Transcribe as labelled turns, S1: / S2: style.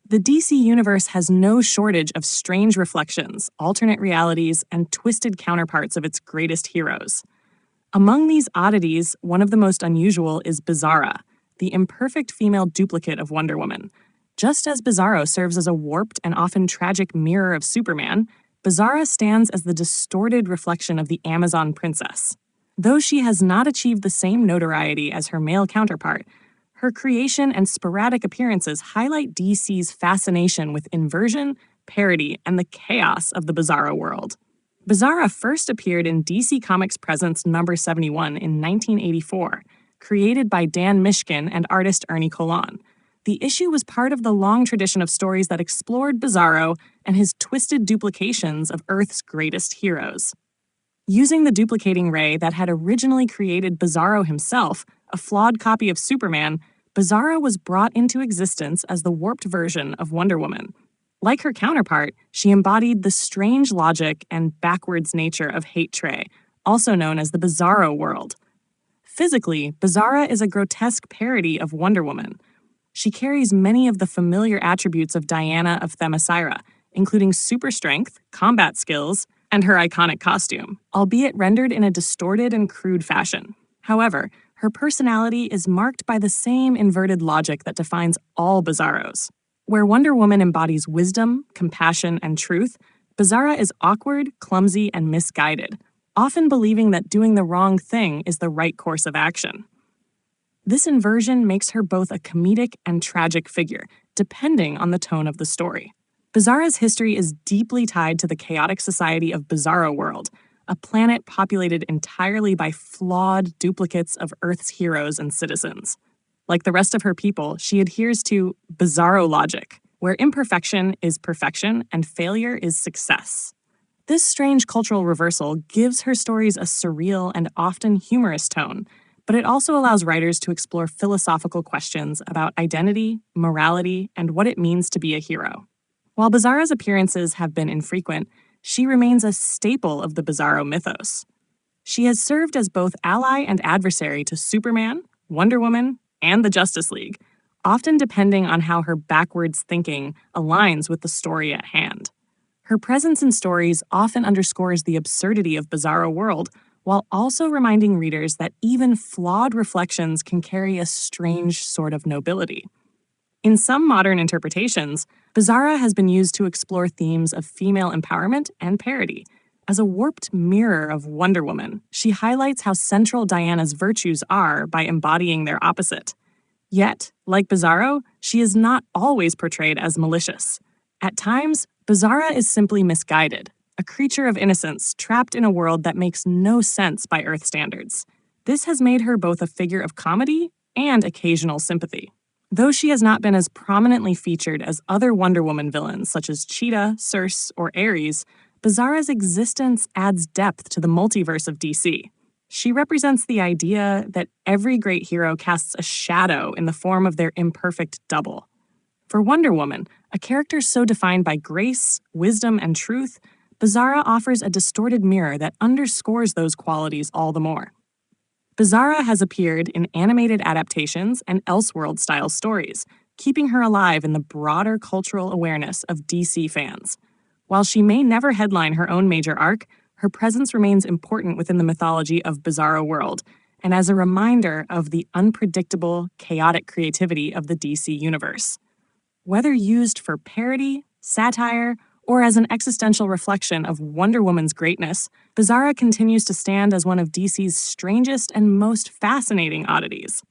S1: The DC universe has no shortage of strange reflections, alternate realities, and twisted counterparts of its greatest heroes. Among these oddities, one of the most unusual is Bizarra, the imperfect female duplicate of Wonder Woman. Just as Bizarro serves as a warped and often tragic mirror of Superman, Bizarra stands as the distorted reflection of the Amazon princess. Though she has not achieved the same notoriety as her male counterpart, her creation and sporadic appearances highlight DC's fascination with inversion, parody, and the chaos of the Bizarro world. Bizarra first appeared in DC Comics Presents number 71 in 1984, created by Dan Mishkin and artist Ernie Colon. The issue was part of the long tradition of stories that explored Bizarro and his twisted duplications of Earth's greatest heroes. Using the duplicating ray that had originally created Bizarro himself, a flawed copy of Superman, Bizarra was brought into existence as the warped version of Wonder Woman. Like her counterpart, she embodied the strange logic and backwards nature of Hate-Tray, also known as the Bizarro world. Physically, Bizarra is a grotesque parody of Wonder Woman. She carries many of the familiar attributes of Diana of Themyscira, including super strength, combat skills, and her iconic costume, albeit rendered in a distorted and crude fashion. However, her personality is marked by the same inverted logic that defines all Bizarros. Where Wonder Woman embodies wisdom, compassion, and truth, Bizarra is awkward, clumsy, and misguided, often believing that doing the wrong thing is the right course of action. This inversion makes her both a comedic and tragic figure, depending on the tone of the story. Bizarra's history is deeply tied to the chaotic society of Bizarro World, a planet populated entirely by flawed duplicates of Earth's heroes and citizens. Like the rest of her people, she adheres to Bizarro logic, where imperfection is perfection and failure is success. This strange cultural reversal gives her stories a surreal and often humorous tone, but it also allows writers to explore philosophical questions about identity, morality, and what it means to be a hero. While Bizarra's appearances have been infrequent, she remains a staple of the Bizarro mythos. She has served as both ally and adversary to Superman, Wonder Woman, and the Justice League, often depending on how her backwards thinking aligns with the story at hand. Her presence in stories often underscores the absurdity of Bizarro World, while also reminding readers that even flawed reflections can carry a strange sort of nobility. In some modern interpretations, Bizarra has been used to explore themes of female empowerment and parody. As a warped mirror of Wonder Woman, she highlights how central Diana's virtues are by embodying their opposite. Yet, like Bizarro, she is not always portrayed as malicious. At times, Bizarra is simply misguided, a creature of innocence trapped in a world that makes no sense by Earth standards. This has made her both a figure of comedy and occasional sympathy. Though she has not been as prominently featured as other Wonder Woman villains such as Cheetah, Circe, or Ares, Bizarra's existence adds depth to the multiverse of DC. She represents the idea that every great hero casts a shadow in the form of their imperfect double. For Wonder Woman, a character so defined by grace, wisdom, and truth, Bizarra offers a distorted mirror that underscores those qualities all the more. Bizarra has appeared in animated adaptations and Elseworld-style stories, keeping her alive in the broader cultural awareness of DC fans. While she may never headline her own major arc, her presence remains important within the mythology of Bizarro World, and as a reminder of the unpredictable, chaotic creativity of the DC universe. Whether used for parody, satire, or as an existential reflection of Wonder Woman's greatness, Bizarra continues to stand as one of DC's strangest and most fascinating oddities.